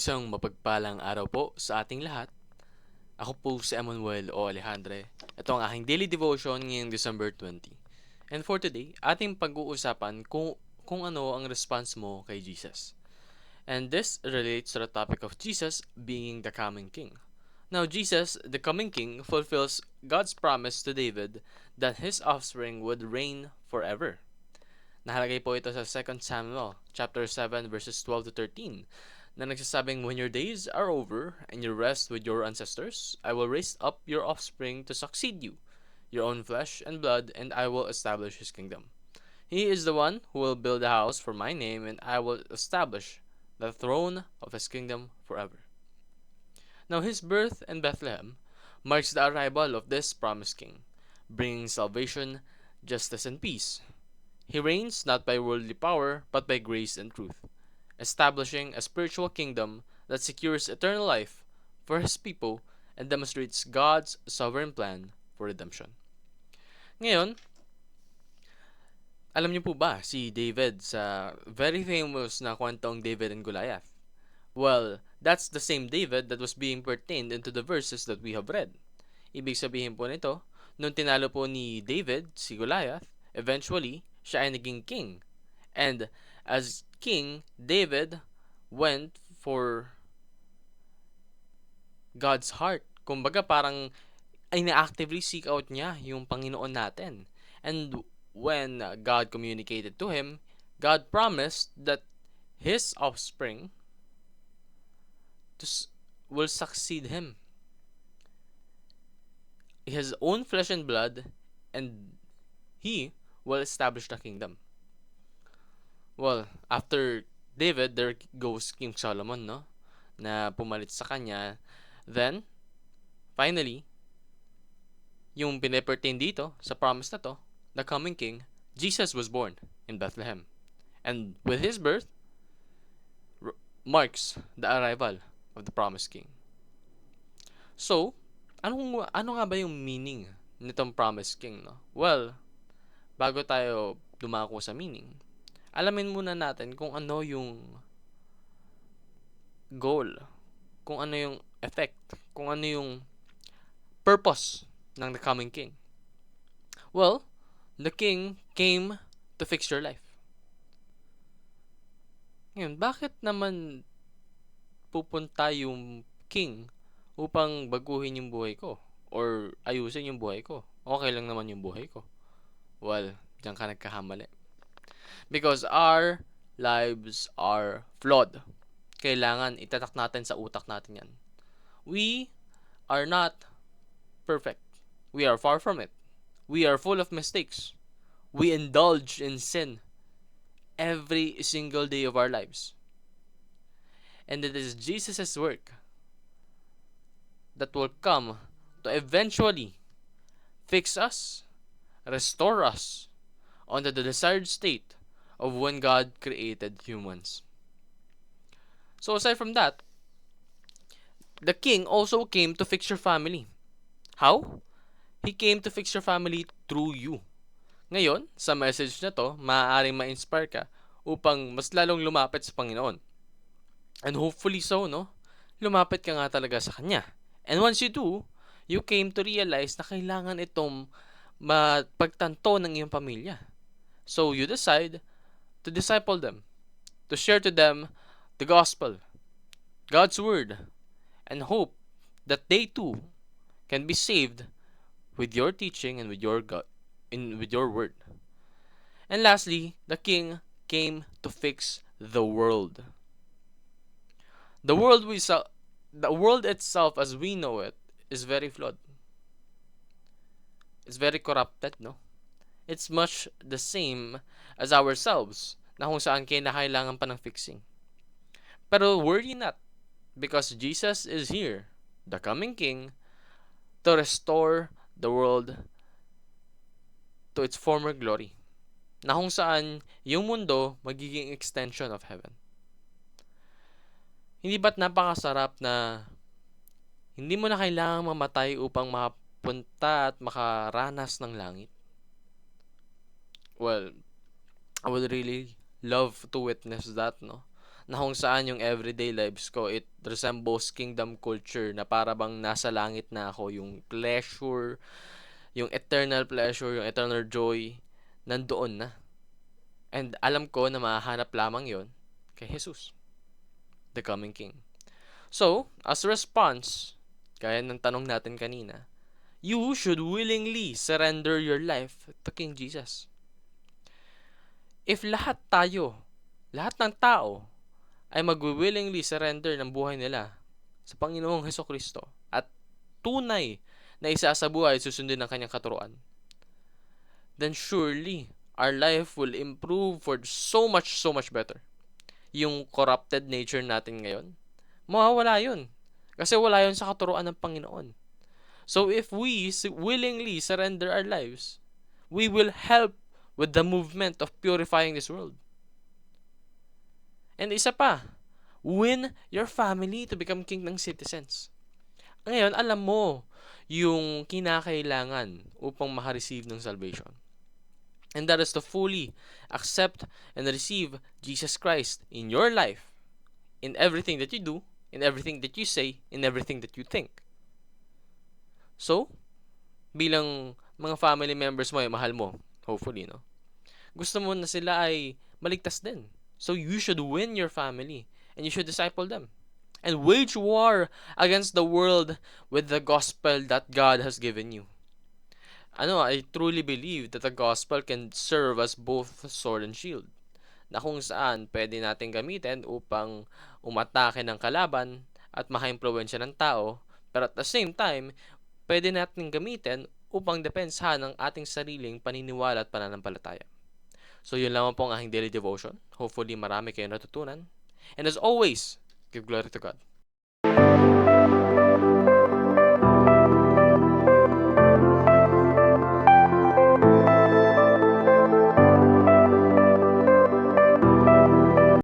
Isang mapagpalang araw po sa ating lahat. Ako po si Emmanuel o Alejandre. Ito ang aking daily devotion ngayong December 20. And for today, ating pag-uusapan kung ano ang response mo kay Jesus. And this relates to the topic of Jesus being the coming king. Now, Jesus, the coming king, fulfills God's promise to David that his offspring would reign forever. Nakalagay po ito sa 2 Samuel chapter 7 verses 12 to 13 na nagsasabing, "When your days are over and you rest with your ancestors, I will raise up your offspring to succeed you, your own flesh and blood, and I will establish his kingdom. He is the one who will build a house for my name, and I will establish the throne of his kingdom forever." Now his birth in Bethlehem marks the arrival of this promised king, bringing salvation, justice, and peace. He reigns not by worldly power, but by grace and truth, establishing a spiritual kingdom that secures eternal life for his people and demonstrates God's sovereign plan for redemption. Ngayon, alam niyo po ba si David sa very famous na kwentong David and Goliath? Well, that's the same David that was being pertained into the verses that we have read. Ibig sabihin po nito, nung tinalo po ni David si Goliath, eventually, siya ay naging king. And as king, David went for God's heart. Kumbaga parang ay na-actively seek out niya yung Panginoon natin. And when God communicated to him, God promised that his offspring will succeed him. His own flesh and blood, and he will establish the kingdom. Well, after David, there goes King Solomon, no? Na pumalit sa kanya. Then, finally, yung pinipertain dito sa promise na to, the coming king, Jesus was born in Bethlehem. And with his birth, marks the arrival of the promised king. So, ano nga ba yung meaning nitong promised king, no? Well, bago tayo dumako sa meaning, alamin muna natin kung ano yung goal, kung ano yung effect, kung ano yung purpose ng the coming king. Well, the king came to fix your life. Ngayon, bakit naman pupunta yung king upang baguhin yung buhay ko or ayusin yung buhay ko? Okay lang naman yung buhay ko. Well, diyan ka nagkakamali. Because our lives are flawed. Kailangan itatak natin sa utak natin yan. We are not perfect. We are far from it. We are full of mistakes. We indulge in sin every single day of our lives. And it is Jesus' work that will come to eventually fix us, restore us onto the desired state of when God created humans. So aside from that, the king also came to fix your family. How? He came to fix your family through you. Ngayon, sa message na to, maaaring ma-inspire ka upang mas lalong lumapit sa Panginoon. And hopefully so, no? Lumapit ka nga talaga sa Kanya. And once you do, you came to realize na kailangan itong mapagtanto ng iyong pamilya. So you decide to disciple them, to share to them the gospel, God's word, and hope that they too can be saved with your teaching and with your with your word. And lastly, the king came to fix the world. The world the world itself as we know it is very flawed. It's very corrupted, no? It's much the same as ourselves, na kung saan kailangan pa ng fixing. Pero worry not, because Jesus is here, the coming king, to restore the world to its former glory, na kung saan yung mundo magiging extension of heaven. Hindi ba't napakasarap na hindi mo na kailangang mamatay upang makapunta at makaranas ng langit? Well, I would really love to witness that, no? na kung saan yung everyday lives ko, it resembles kingdom culture na para bang nasa langit na ako, yung pleasure, yung eternal pleasure, yung eternal joy, nandoon na. And alam ko na mahahanap lamang yon kay Jesus, the coming King. So, as a response, gaya ng tanong natin kanina, you should willingly surrender your life to King Jesus. If lahat ng tao, ay mag-willingly surrender ng buhay nila sa Panginoong Hesukristo at tunay na isasabuhay at susundin ng kanyang katuruan, then surely our life will improve for so much better. Yung corrupted nature natin ngayon, mawawala yun. Kasi wala yun sa katuruan ng Panginoon. So if we willingly surrender our lives, we will help with the movement of purifying this world. And isa pa, win your family to become kingdom citizens. Ngayon, alam mo yung kinakailangan upang makareceive ng salvation. And that is to fully accept and receive Jesus Christ in your life, in everything that you do, in everything that you say, in everything that you think. So, bilang mga family members mo ay mahal mo, hopefully, no? Gusto mo na sila ay maligtas din. So, you should win your family and you should disciple them. And wage war against the world with the gospel that God has given you. I truly believe that the gospel can serve as both sword and shield, na kung saan pwede natin gamitin upang umatake ng kalaban at maka-impluwensya ng tao, pero at the same time, pwede natin gamitin upang depensahan ang ating sariling paniniwala at pananampalataya. So yun lamang po ang aking daily devotion. Hopefully marami kayong natutunan. And as always, give glory to God.